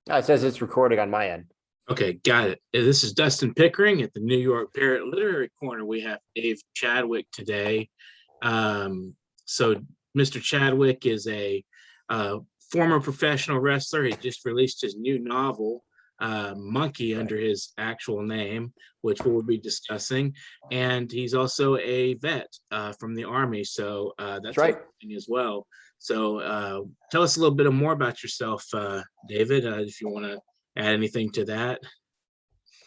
It says it's recording on my end. Okay, got it. This is Dustin Pickering at the New York Parrot Literary Corner. We have Dave Chadwick today. Um, so, Mr. Chadwick is a uh, former professional wrestler. He just released his new novel, Monkey, That's right. under his actual name, which we'll be discussing. And he's also a vet from the Army. So, That's that's right. interesting as well. So, tell us a little bit more about yourself, David, if you want to add anything to that.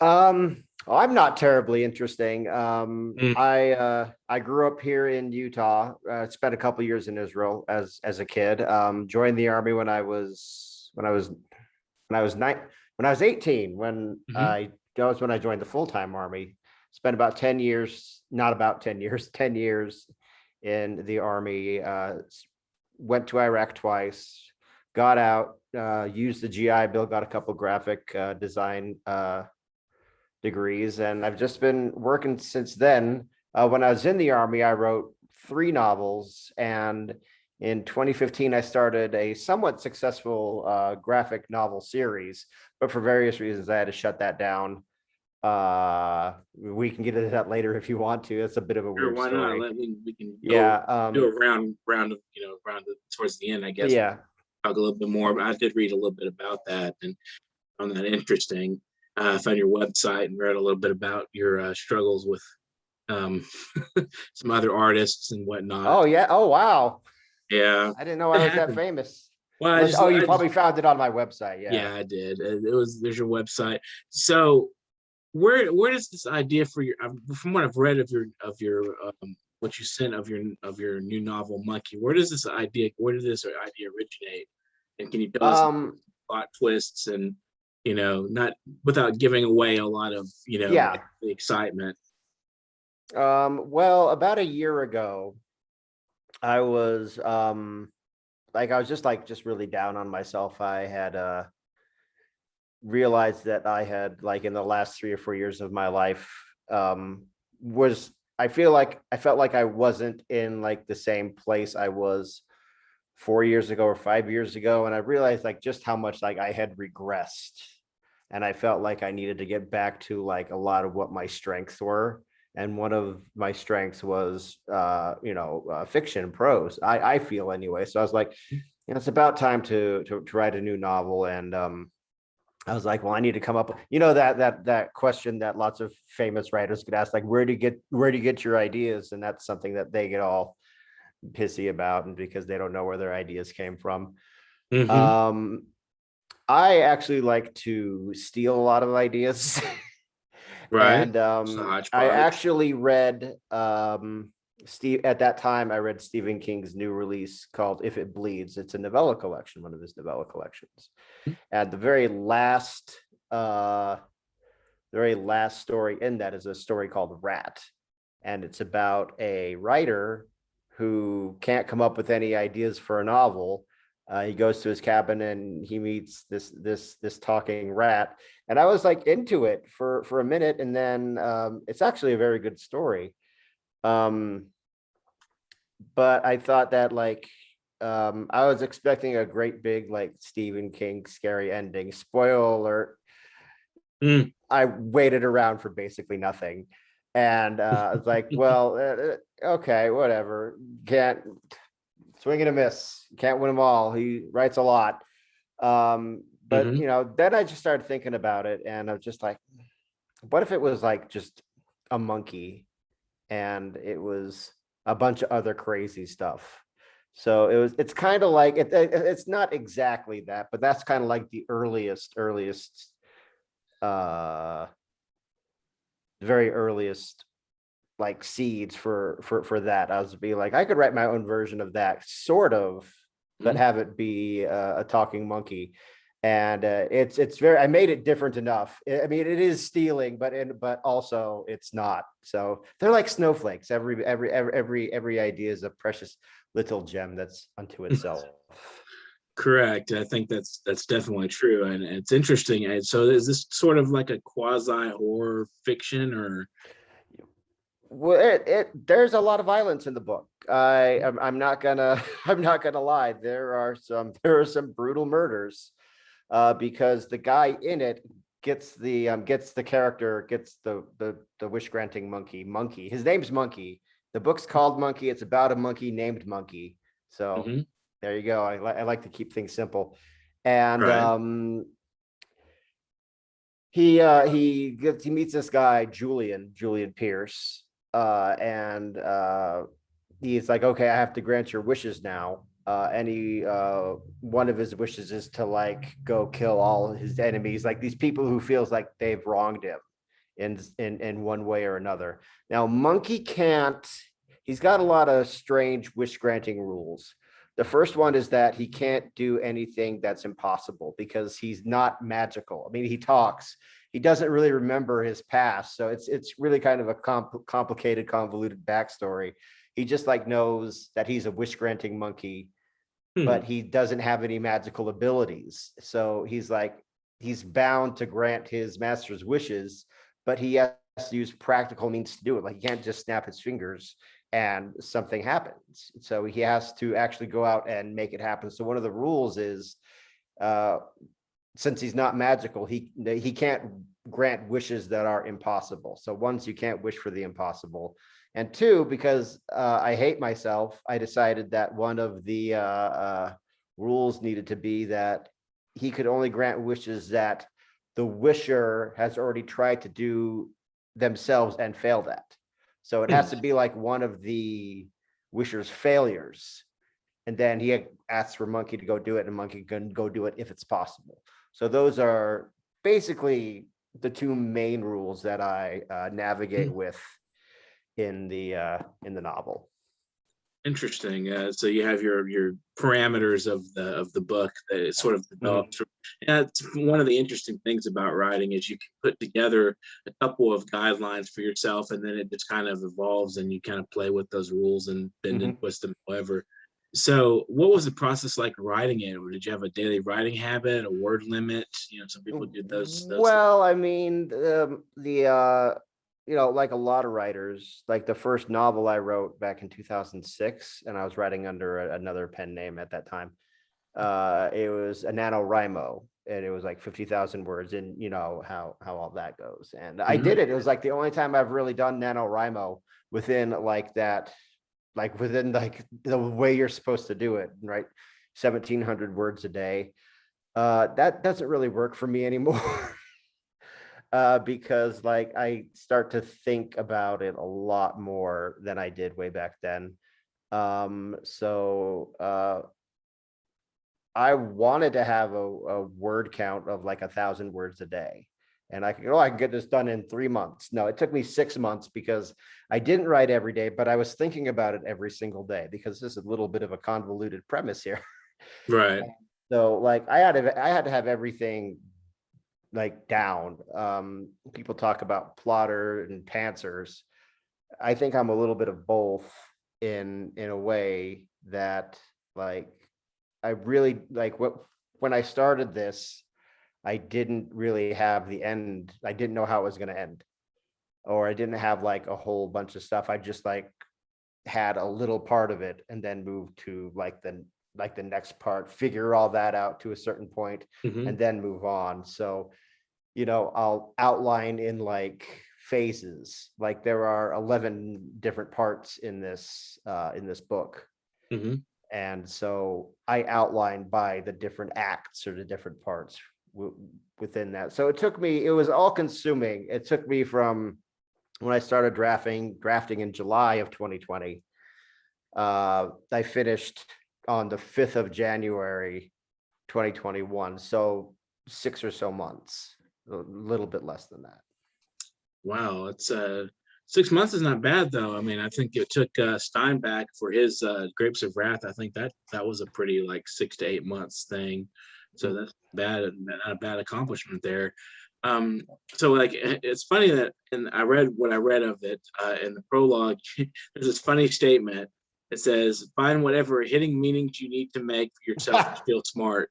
I'm not terribly interesting. Mm, I grew up here in Utah. Spent a couple years in Israel as a kid. Joined the army when I was 18. mhm. That was when I joined the full-time army. Spent about 10 years, not about 10 years, 10 years in the army. Went to Iraq twice. Got out. Used the GI Bill. Got a couple graphic design degrees, and I've just been working since then. When I was in the army, I wrote 3 novels, and in 2015, I started a somewhat successful graphic novel series, but for various reasons, I had to shut that down. We can get into that later if you want to. It's a bit of a Sure, weird why not? story. We can go Yeah, do a round of towards the end, I guess. yeah. Talk a little bit more. But I did read a little bit about that and found that interesting. I found your website and read a little bit about your struggles with um, some other artists and whatnot. Oh yeah. Oh wow. Yeah, I didn't know I it was that happened. famous. Well, Unless, oh, you I just, probably found it on my website. Yeah. yeah, I did. It was there's your website. So where does this idea for your from what I've read of your what you sent of your new novel Monkey, where did this idea originate? And can you tell us Um. plot twists and not without giving away a lot of like Yeah. the excitement. Well, about a year ago, I was I was just really down on myself. I had realized that I had, like, in the last 3 or 4 years of my life, was I felt like I wasn't in like the same place I was 4 years ago or 5 years ago. And I realized like just how much like I had regressed. And I felt like I needed to get back to like a lot of what my strengths were. And one of my strengths was fiction, prose. I feel anyway. So I was like, it's about time to write a new novel. And I was like, well, I need to come up, that question that lots of famous writers get asked, like, where do you get your ideas? And that's something that they get all pissy about, and because they don't know where their ideas came from. Mm-hmm. Um, I actually like to steal a lot of ideas. Right. And It's a I hodgepodge. actually read Steve at that time. I read Stephen King's new release called "If It Bleeds." It's a novella collection, one of his novella collections. And uh, the very last story in that is a story called Rat, and it's about a writer who can't come up with any ideas for a novel. He goes to his cabin and he meets this talking rat, and I was like into it for a minute, and then it's actually a very good story. Um, but I thought that like I was expecting a great big like Stephen King scary ending. Spoiler alert, Mm. I waited around for basically nothing. And I was like, well, okay, whatever. Can't swing and a miss. Can't win them all. He writes a lot. But Hmm. then I just started thinking about it, and I was just like, what if it was like just a monkey and it was a bunch of other crazy stuff? So it's kind of like it's not exactly that, but that's kind of like the earliest uh very earliest like seeds for that. I was be like, I could write my own version of that sort of, but have it be a talking monkey. And it's very, I made it different enough. I mean, it is stealing, but also it's not. So they're like snowflakes. Every idea is a precious little gem that's unto itself. Correct. I think that's definitely true, and it's interesting. And so, is this sort of like a quasi horror fiction, or? Well, it there's a lot of violence in the book. I'm not gonna I'm not gonna lie. There are some brutal murders. because the guy in it gets the character, gets the wish granting monkey. His name's Monkey. The book's called Monkey. It's about a monkey named Monkey. So there you go. I like to keep things simple. And Right. he meets this guy, Julian Pierce. And he's like, okay, I have to grant your wishes now. And he one of his wishes is to like go kill all his enemies, like these people who feels like they've wronged him in one way or another. Now, Monkey can't, he's got a lot of strange wish granting rules. The first one is that he can't do anything that's impossible because he's not magical. I mean, he talks, he doesn't really remember his past, so it's really kind of a complicated, convoluted backstory. He just like knows that he's a wish granting monkey, but he doesn't have any magical abilities. So he's like, he's bound to grant his master's wishes, but he has to use practical means to do it. Like, he can't just snap his fingers and something happens. So he has to actually go out and make it happen. So one of the rules is, since he's not magical, he can't grant wishes that are impossible. So once, you can't wish for the impossible. And two, because I hate myself, I decided that one of the rules needed to be that he could only grant wishes that the wisher has already tried to do themselves and failed at. So it has to be like one of the wisher's failures. And then he asks for Monkey to go do it, and Monkey can go do it if it's possible. So those are basically the two main rules that I navigate with in the novel. Interesting. So you have your parameters of the book that is sort of developed. Yeah, it's one of the interesting things about writing is you can put together a couple of guidelines for yourself, and then it just kind of evolves, and you kind of play with those rules and bend and twist them, however. So, what was the process like writing it? Or did you have a daily writing habit, a word limit? Some people do those. Well, I mean, like a lot of writers, like the first novel I wrote back in 2006, and I was writing under another pen name at that time. It was a NaNoWriMo, and it was like 50,000 words, and you know how all that goes. And I did it. It was like the only time I've really done NaNoWriMo within like that, like within like the way you're supposed to do it, right? 1,700 words a day. That doesn't really work for me anymore. Because like I start to think about it a lot more than I did way back then. So I wanted to have a word count of like 1,000 words a day. And I can get this done in 3 months. No, it took me 6 months because I didn't write every day, but I was thinking about it every single day, because this is a little bit of a convoluted premise here. Right. So like I had to have everything like down. People talk about plotter and pantsers. I think I'm a little bit of both in a way that like I really like when I started this, I didn't really have the end. I didn't know how it was going to end, or I didn't have like a whole bunch of stuff. I just like had a little part of it and then moved to like the next part, figure all that out to a certain point, and then move on. So I'll outline in like phases. Like there are 11 different parts in this book. And so I outline by the different acts or the different parts within that. So it was all consuming. It took me from when I started drafting in July of 2020. I finished on the 5th of January, 2021. So 6 or so months, a little bit less than that. Wow, it's 6 months is not bad though. I mean, I think it took Steinbeck for his Grapes of Wrath. I think that was a pretty like 6 to 8 months thing. So that's not a bad accomplishment there. So like it's funny that, and I read what I read of it in the prologue. There's this funny statement. It says, "Find whatever hitting meanings you need to make for yourself to feel smart."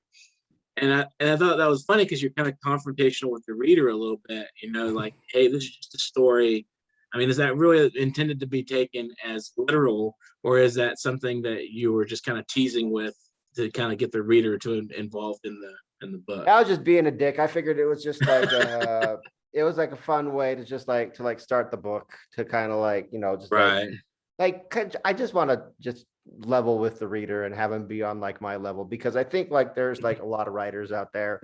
And I thought that was funny because you're kind of confrontational with the reader a little bit, like, hey, this is just a story. I mean, is that really intended to be taken as literal, or is that something that you were just kind of teasing with to kind of get the reader to involved in in the book. I was just being a dick. I figured it was just like it was like a fun way to just like start the book, to kind of like, you know, just Right. I just want to just level with the reader and have him be on like my level, because I think like there's like a lot of writers out there,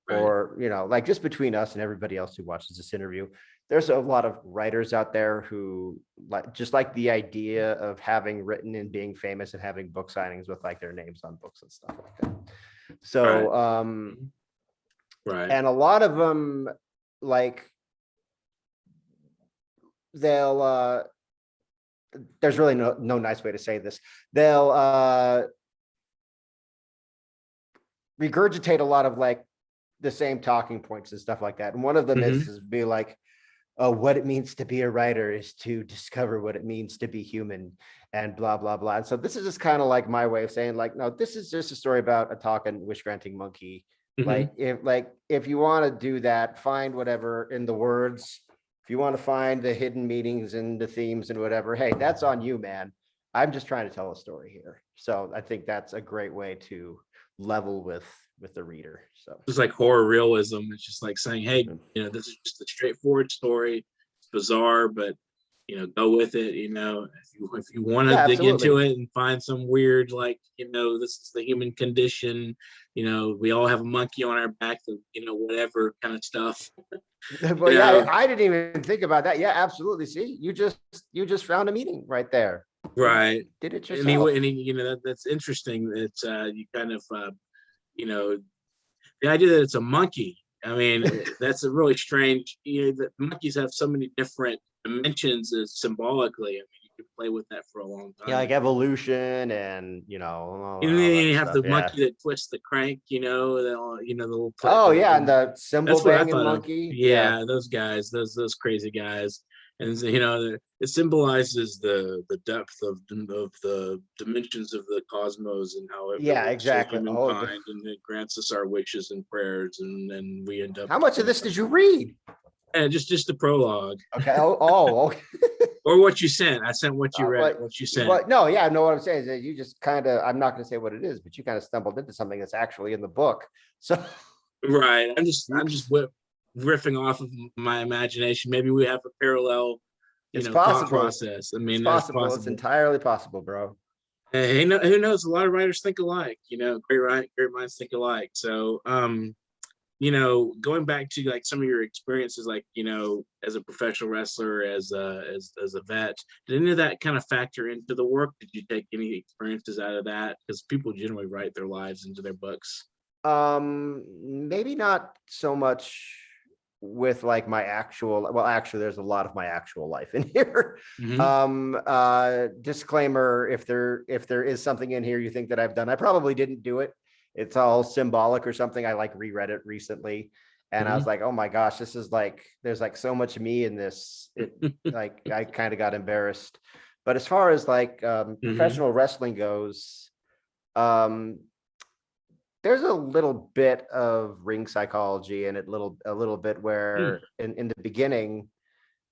Right. or, you know, like just between us and everybody else who watches this interview, there's a lot of writers out there who like just like the idea of having written and being famous and having book signings with like their names on books and stuff like that. So Right. and a lot of them, like, they'll there's really no nice way to say this. They'll regurgitate a lot of like the same talking points and stuff like that. And one of them Mhm. is be like, oh, what it means to be a writer is to discover what it means to be human, and blah blah blah. And so this is just kind of like my way of saying, like, no, this is just a story about a talking wish granting monkey. Mhm. Like if you want to do that, find whatever in the words. If you want to find the hidden meanings and the themes and whatever, hey, that's on you, man. I'm just trying to tell a story here. So I think that's a great way to level with the reader. So It's like horror realism. It's just like saying, hey, this is just a straightforward story. It's bizarre, but go with it. If you want to yeah, dig into absolutely. it and find some weird, like, this is the human condition. We all have a monkey on our back, whatever kind of stuff. Well, yeah, I didn't even think about that. Yeah, absolutely. See, you just found a meaning right there. You Right. did it And he, yourself. and he, that's interesting. It's you kind of, you know, the idea that it's a monkey. I mean, that's a really strange. The monkeys have so many different dimensions symbolically. I mean, you can play with that for a long Yeah, time. like evolution and And all then that you have stuff. the Yeah. monkey that twists the crank. The little play. Oh yeah, and the cymbal That's what I banging thought of. monkey. Yeah. Yeah, those guys, those crazy guys, and it symbolizes the depth of the dimensions of the cosmos and how it Yeah, relates to exactly. Oh, humankind, and it grants us our wishes and prayers, and then we end up, how much of this did you read? and just the prologue, Okay. Oh, okay. or what you sent. I sent what you read, But what you sent. no, yeah, I know what I'm saying is that you just kind of, I'm not going to say what it is, but you kind of stumbled into something that's actually in the book. So Right. I'm just oops, riffing off of my imagination. Maybe we have a parallel, it's thought possible. process. I It's mean, that's possible. It's possible. entirely possible, bro. Hey, who knows? A lot of writers think alike. Great minds think alike. So, going back to like some of your experiences, like as a professional wrestler, as a vet, did any of that kind of factor into the work? Did you take any experiences out of that? Because people generally write their lives into their books. Maybe not so much with like my actual, well, actually there's a lot of my actual life in here. Mm-hmm. Disclaimer, if there is something in here you think that I've done, I probably didn't do it. It's all symbolic or something. I like reread it recently and I was Mm-hmm. like, oh my gosh, this is like, there's like so much me in this. It like, I kind of got embarrassed. But as far as like Mm-hmm. professional wrestling goes, um there's a little bit of ring psychology and a little bit where in the beginning,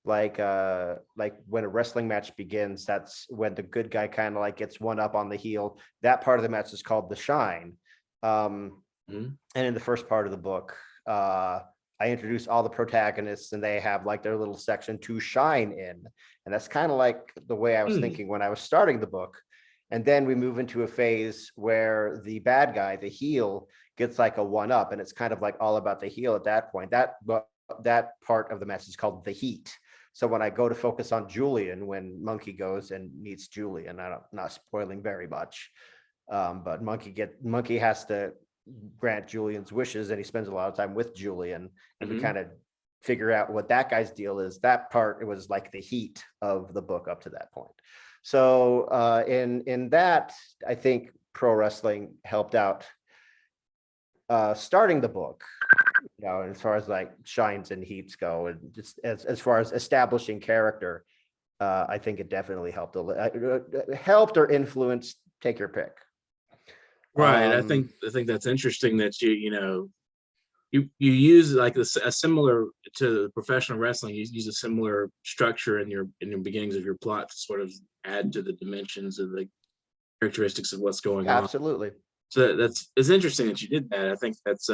like when a wrestling match begins, that's when the good guy kind of like gets one up on the heel. That part of the match is called the shine. Mm-hmm. And in the first part of the book, I introduce all the protagonists and they have like their little section to shine in. And that's kind of like the way I was Mm-hmm. thinking when I was starting the book. And then we move into a phase where the bad guy, the heel, gets like a one up, and it's kind of like all about the heel at that point. That part of the match is called the heat. So when I go to focus on Julian, when Monkey goes and meets Julian, I'm not spoiling very much, but Monkey has to grant Julian's wishes, and he spends a lot of time with Julian, and we Mm-hmm. kind of figure out what that guy's deal is. That part, it was like the heat of the book up to that point. So in that, I think pro wrestling helped out starting the book, as far as like shines and heats go, and just as far as establishing character, I think it definitely helped or influenced, take your pick. Right. I think that's interesting that you use like a similar to professional wrestling. You use a similar structure in your beginnings of your plot to sort of add to the dimensions of the characteristics of what's going on. Absolutely. So it's interesting that you did that. I think that's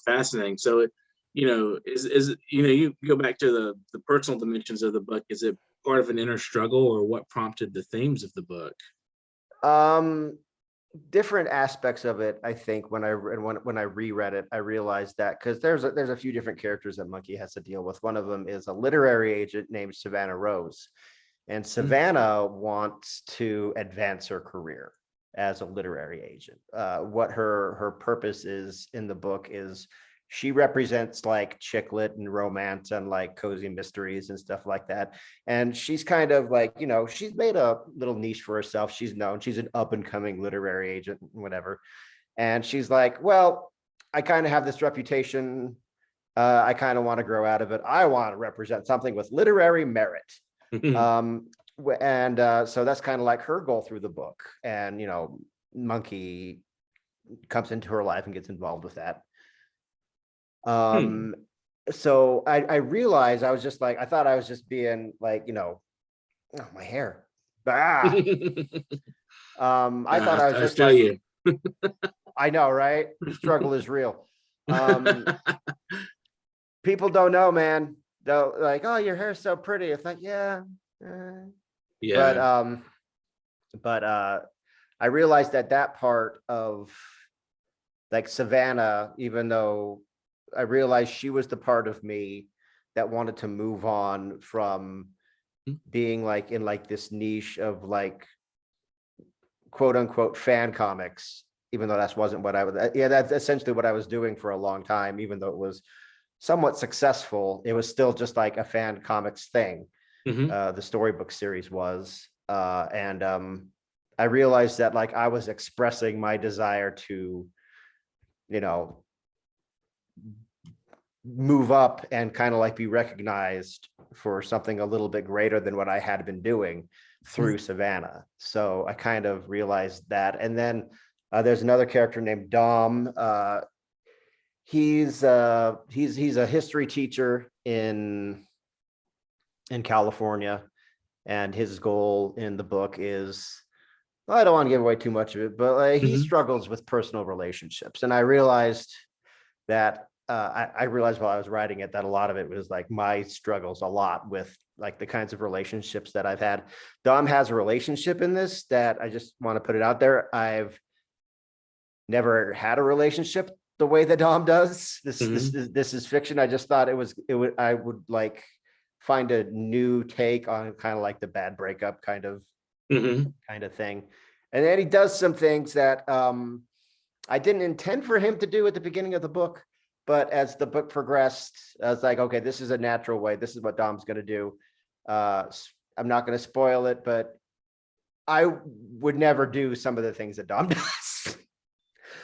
fascinating. So is you go back to the personal dimensions of the book. Is it part of an inner struggle, or what prompted the themes of the book? Um, Different aspects of it. I think when I reread it, I realized that because there's a few different characters that Monkey has to deal with. One of them is a literary agent named Savannah Rose, and Savannah wants to advance her career as a literary agent. What her purpose is in the book is she represents like chick lit and romance and like cozy mysteries and stuff like that. And she's kind of like, she's made a little niche for herself. She's known, she's an up and coming literary agent, whatever. And she's like, well, I kind of have this reputation. I kind of want to grow out of it. I want to represent something with literary merit. Um, so that's kind of like her goal through the book. And, Monkey comes into her life and gets involved with that. So I realized I was just like, I thought I was just being like, oh, my hair. Ah. I thought I was just like, you. I know, right? The struggle is real. People don't know, man. They're like, oh, your hair's so pretty. It's like, yeah. Yeah. But I realized that part of like Savannah, even though I realized she was the part of me that wanted to move on from being like in like this niche of like quote unquote fan comics, even though that wasn't what I was. That's essentially what I was doing for a long time, even though it was somewhat successful. It was still just like a fan comics thing. The storybook series was, and I realized that like I was expressing my desire to, move up and kind of like be recognized for something a little bit greater than what I had been doing through Savannah. So I kind of realized that. And then there's another character named Dom. He's a history teacher in California, and his goal in the book is, I don't want to give away too much of it, but he struggles with personal relationships. And I realized that I realized while I was writing it that a lot of it was like my struggles a lot with like the kinds of relationships that I've had. Dom has a relationship in this that I just want to put it out there. I've never had a relationship the way that Dom does. This is fiction. I just thought I would like find a new take on kind of like the bad breakup kind of thing. And then he does some things that I didn't intend for him to do at the beginning of the book, but as the book progressed, I was like, okay, this is a natural way. This is what Dom's going to do. I'm not going to spoil it, but I would never do some of the things that Dom does.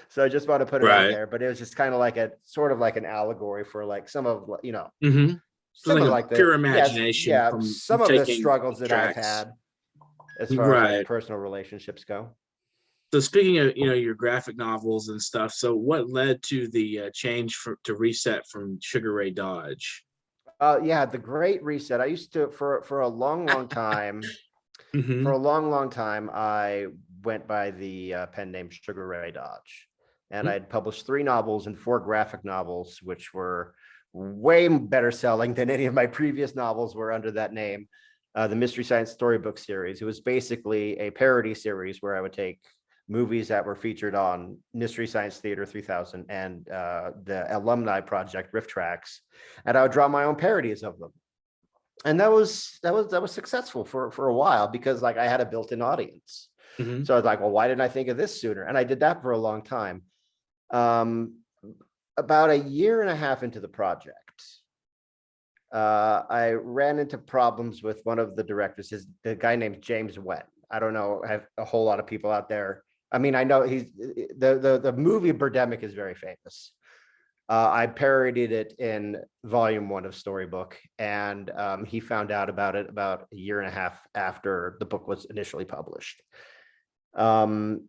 So I just want to put it out there, but it was just kind of like a sort of like an allegory for like some of, some like of a like pure the imagination. from some of the struggles that I've had as far as like personal relationships go. So speaking of, your graphic novels and stuff, so what led to the change to Reset from Sugar Ray Dodge? The Great Reset. I used to, for a long time, for a long time, I went by the pen name Sugar Ray Dodge. And I'd published 3 novels and 4 graphic novels, which were way better selling than any of my previous novels were under that name. The Mystery Science Storybook series. It was basically a parody series where I would take movies that were featured on Mystery Science Theater 3000 and the alumni project Riff Tracks, and I would draw my own parodies of them. And that was successful for a while because like I had a built-in audience. So I was like, well, why didn't I think of this sooner? And I did that for a long time. About a year and a half into the project, I ran into problems with one of the directors, the guy named James Wen. I don't know, I have a whole lot of people out there. I mean, I know he's the movie Birdemic is very famous. I parodied it in volume 1 of Storybook, and he found out about it about a year and a half after the book was initially published. And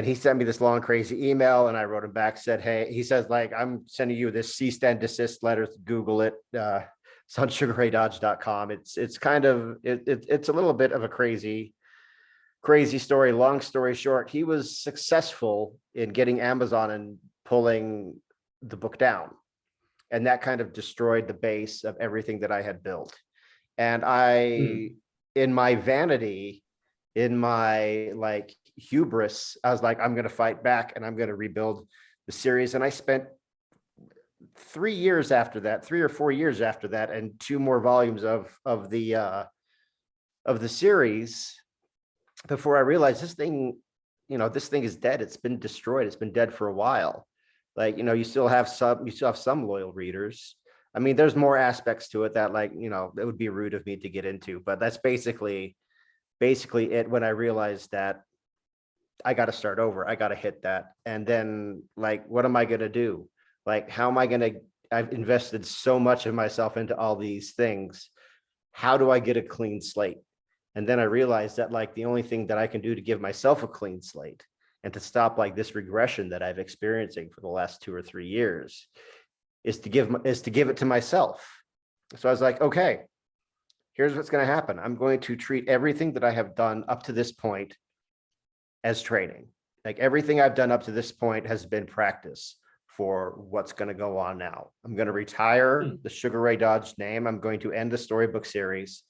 he sent me this long, crazy email, and I wrote him back, said, hey, he says, like, I'm sending you this cease and desist letter, Google it. It's on sugarraydodge.com. It's kind of, it's a little bit of a crazy crazy story, long story short, he was successful in getting Amazon and pulling the book down. And that kind of destroyed the base of everything that I had built. And in my vanity, in my like hubris, I was like, I'm going to fight back and I'm going to rebuild the series. And I spent 3 years after that, 3 or 4 years after that, and 2 more volumes of the series before I realized this thing, this thing is dead. It's been destroyed. It's been dead for a while. Like, you still have some loyal readers. I mean, there's more aspects to it that, like, it would be rude of me to get into, but that's basically it. When I realized that I got to start over, I got to hit that. And then, like, what am I going to do? Like, how am I going to, I've invested so much of myself into all these things. How do I get a clean slate? And then I realized that, like, the only thing that I can do to give myself a clean slate and to stop like this regression that I've experiencing for the last 2 or 3 years is to give it to myself. So I was like, okay, here's what's going to happen. I'm going to treat everything that I have done up to this point as training. Like, everything I've done up to this point has been practice for what's going to go on now. I'm going to retire the Sugar Ray Dodge name. I'm going to end the storybook series.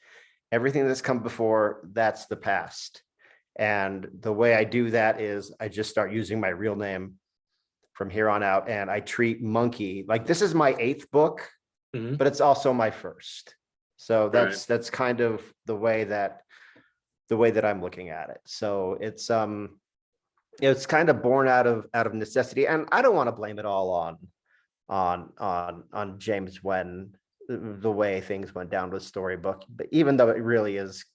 Everything that's come before, that's the past. And the way I do that is I just start using my real name from here on out. And I treat Monkey like this is my 8th book, but it's also my first. So that's kind of the way that I'm looking at it. So it's kind of born out of necessity. And I don't want to blame it all on James Wen, the way things went down with Storybook, but even though it really is,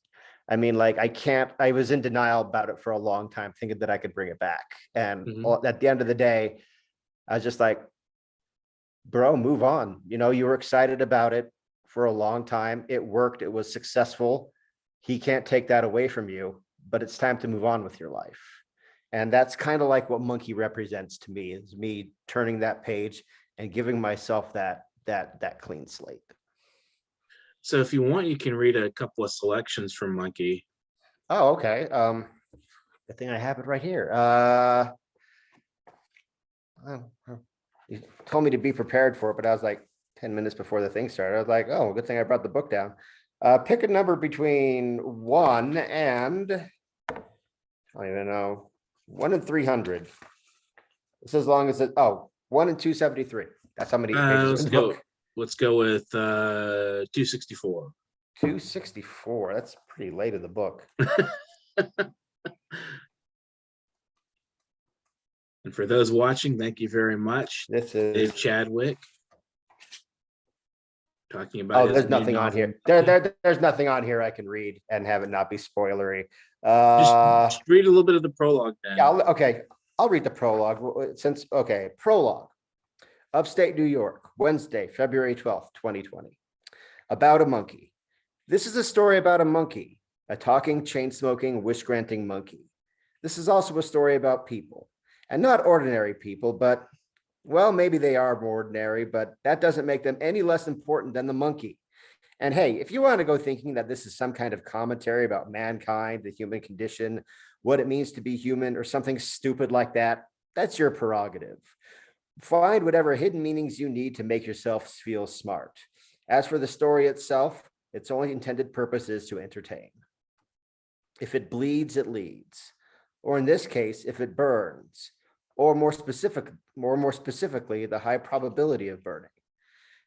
I mean, like, I was in denial about it for a long time, thinking that I could bring it back. And at the end of the day, I was just like, bro, move on. You were excited about it for a long time. It worked. It was successful. He can't take that away from you, but it's time to move on with your life. And that's kind of like what Monkey represents to me, is me turning that page and giving myself that clean slate. So if you want, you can read a couple of selections from Monkey. Oh, okay. I think I have it right here. You told me to be prepared for it, but I was like 10 minutes before the thing started. I was like, oh, good thing I brought the book down. Pick a number between 1 and, I don't even know, 1 and 300. It's as long as 1 and 273. That's how many pages in the book. Let's go with 264. 264. That's pretty late in the book. And for those watching, thank you very much. This is Dave Chadwick talking about. Oh, there's nothing on here. There's nothing on here I can read and have it not be spoilery. Just read a little bit of the prologue then. Yeah, okay. I'll read the prologue. Prologue. Upstate New York, Wednesday, February 12th, 2020. About a monkey. This is a story about a monkey, a talking, chain-smoking, wish-granting monkey. This is also a story about people, and not ordinary people, but, well, maybe they are ordinary, but that doesn't make them any less important than the monkey. And hey, if you want to go thinking that this is some kind of commentary about mankind, the human condition, what it means to be human, or something stupid like that, that's your prerogative. Find whatever hidden meanings you need to make yourself feel smart. As for the story itself, its only intended purpose is to entertain. If it bleeds, it leads. Or in this case, if it burns, or more specifically, the high probability of burning.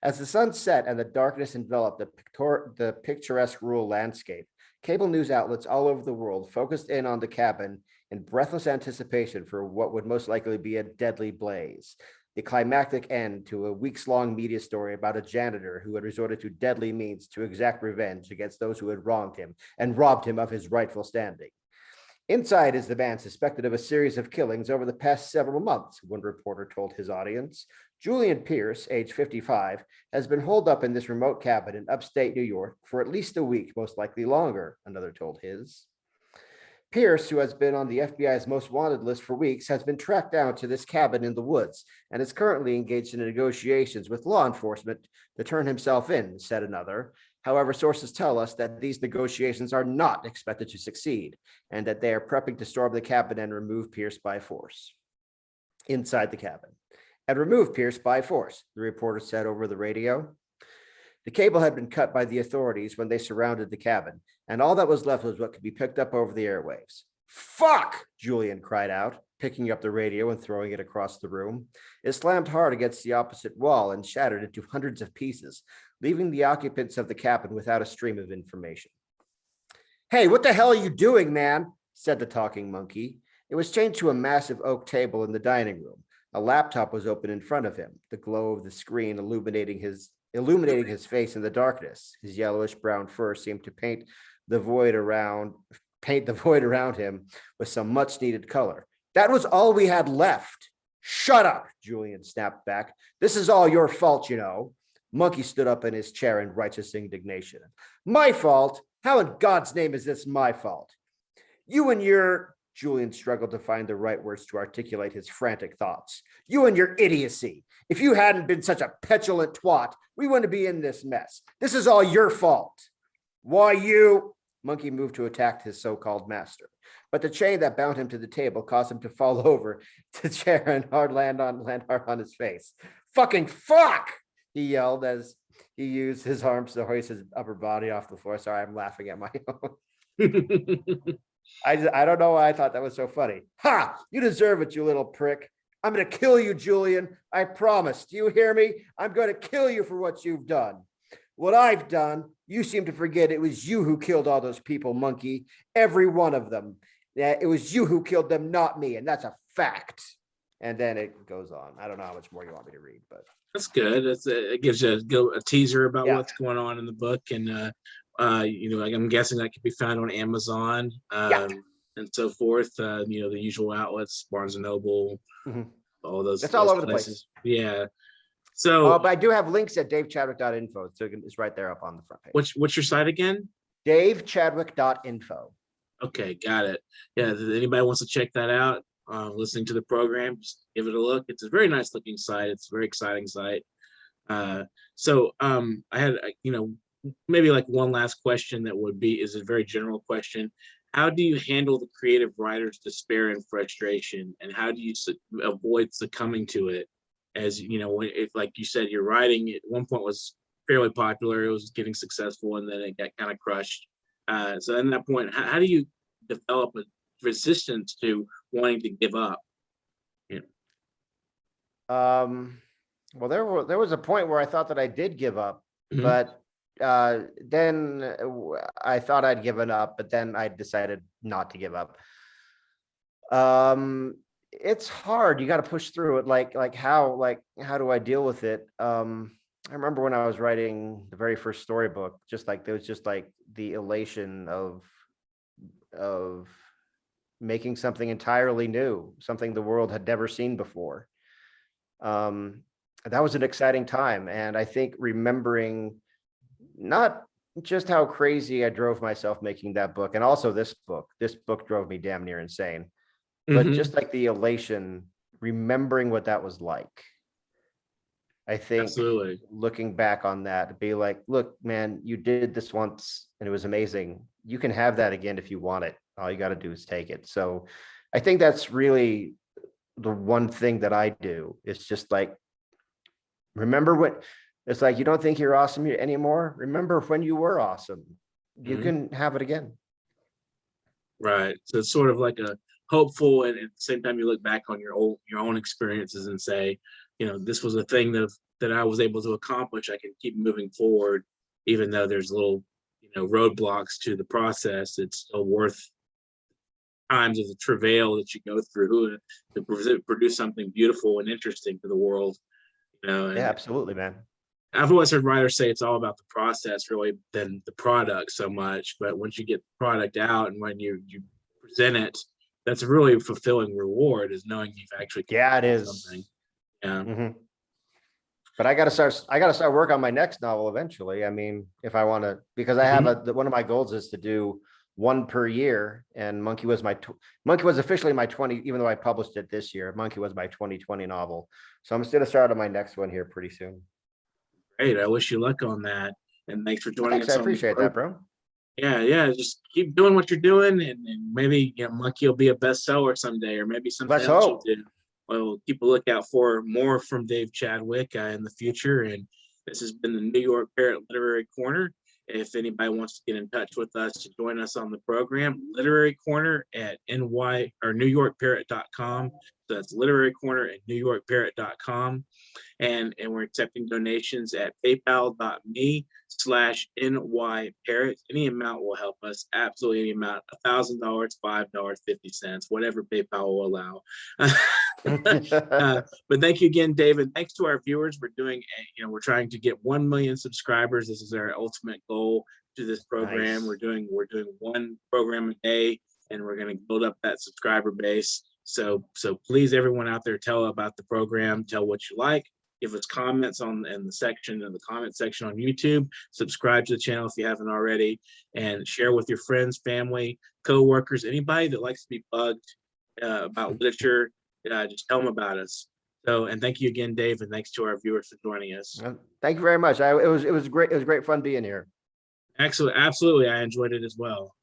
As the sun set and the darkness enveloped the picturesque rural landscape, cable news outlets all over the world focused in on the cabin in breathless anticipation for what would most likely be a deadly blaze, the climactic end to a weeks-long media story about a janitor who had resorted to deadly means to exact revenge against those who had wronged him and robbed him of his rightful standing. Inside is the man suspected of a series of killings over the past several months, one reporter told his audience. Julian Pierce, age 55, has been holed up in this remote cabin in upstate New York for at least a week, most likely longer, another told his. Pierce, who has been on the FBI's most wanted list for weeks, has been tracked down to this cabin in the woods and is currently engaged in negotiations with law enforcement to turn himself in, said another. However, sources tell us that these negotiations are not expected to succeed and that they are prepping to storm the cabin and remove Pierce by force. Inside the cabin. And remove Pierce by force, the reporter said over the radio. The cable had been cut by the authorities when they surrounded the cabin, and all that was left was what could be picked up over the airwaves. Fuck! Julian cried out, picking up the radio and throwing it across the room. It slammed hard against the opposite wall and shattered into hundreds of pieces, leaving the occupants of the cabin without a stream of information. Hey, what the hell are you doing, man? Said the talking monkey. It was chained to a massive oak table in the dining room. A laptop was open in front of him, the glow of the screen illuminating his face in the darkness. His yellowish brown fur seemed to paint the void around him with some much needed color. That was all we had left. Shut up, Julian snapped back. This is all your fault, you know. Monkey stood up in his chair in righteous indignation. My fault? How in God's name is this my fault? You and your... Julian struggled to find the right words to articulate his frantic thoughts. You and your idiocy. If you hadn't been such a petulant twat, we wouldn't be in this mess. This is all your fault. Why you? Monkey moved to attack his so-called master, but the chain that bound him to the table caused him to fall over the chair and land hard on his face. Fucking fuck! He yelled as he used his arms to hoist his upper body off the floor. Sorry, I'm laughing at my own. I don't know why I thought that was so funny. Ha! You deserve it, you little prick. I'm going to kill you, Julian. I promise. Do you hear me? I'm going to kill you for what you've done. What I've done, you seem to forget it was you who killed all those people, monkey. Every one of them. Yeah, it was you who killed them, not me. And that's a fact. And then it goes on. I don't know how much more you want me to read, but. That's good. It gives you a teaser about Yeah. what's going on in the book. And, I'm guessing that can be found on Amazon and so forth. The usual outlets, Barnes and Noble, all those. It's all over the place. Yeah. So, but I do have links at davechadwick.info. So it's right there up on the front page. What's your site again? davechadwick.info. Okay, got it. Yeah. If anybody wants to check that out, listening to the program, just give it a look. It's a very nice looking site. It's a very exciting site. I had, maybe like one last question that is a very general question. How do you handle the creative writer's despair and frustration, and how do you avoid succumbing to it? As if, like you said, your writing at one point was fairly popular, it was getting successful, and then it got kind of crushed. So at that point, how do you develop a resistance to wanting to give up? Well, there was a point where I thought that I did give up, but then I thought I'd given up, but then I decided not to give up. It's hard. You got to push through it. How do I deal with it? I remember when I was writing the very first storybook, there was just like the elation of making something entirely new, something the world had never seen before. That was an exciting time. And I think remembering not just how crazy I drove myself making that book, and also this book drove me damn near insane, but just like the elation, remembering what that was like. I think Absolutely. Looking back on that, be like, look, man, you did this once and it was amazing. You can have that again if you want it. All you got to do is take it. So I think that's really the one thing that I do. It's just like, remember what it's like. You don't think you're awesome anymore. Remember when you were awesome. You can have it again. Right. So it's sort of like a hopeful, and at the same time you look back on your own experiences and say, this was a thing that I was able to accomplish. I can keep moving forward, even though there's little, roadblocks to the process. It's still worth times of the travail that you go through to produce something beautiful and interesting to the world. Yeah, absolutely, man. I've always heard writers say it's all about the process really than the product so much. But once you get the product out and when you present it, that's a really fulfilling reward, is knowing you've actually it is something. Yeah. But I got to start work on my next novel eventually. I mean, if I want to, because I have one of my goals is to do one per year, and Monkey was officially my 20, even though I published it this year. Monkey was my 2020 novel. So I'm just going to start on my next one here pretty soon. Great. I wish you luck on that. And thanks for joining Thanks, us I on the appreciate that, program. bro. Yeah, just keep doing what you're doing, and maybe Monkey will be a bestseller someday, or maybe something Let's else you'll hope. do. Well, keep a lookout for more from Dave Chadwick in the future. And this has been the New York Parrot Literary Corner. If anybody wants to get in touch with us to join us on the program, Literary Corner at NY or NewYorkParrot.com. So that's Literary Corner at NewYorkParrot.com. And we're accepting donations at paypal.me/NYParrot. Any amount will help us. Absolutely any amount. $1,000, $5, 50 cents, whatever PayPal will allow. But thank you again, David. Thanks to our viewers. We're trying to get 1 million subscribers. This is our ultimate goal to this program. Nice. We're doing one program a day, and we're going to build up that subscriber base. So please, everyone out there, tell about the program, tell what you like, give us comments in the comment section on YouTube, subscribe to the channel if you haven't already, and share with your friends, family, co-workers, anybody that likes to be bugged about literature. Just tell them about us. So, and thank you again, Dave, and thanks to our viewers for joining us. Thank you very much. It was great. It was great fun being here. Excellent. Absolutely. I enjoyed it as well.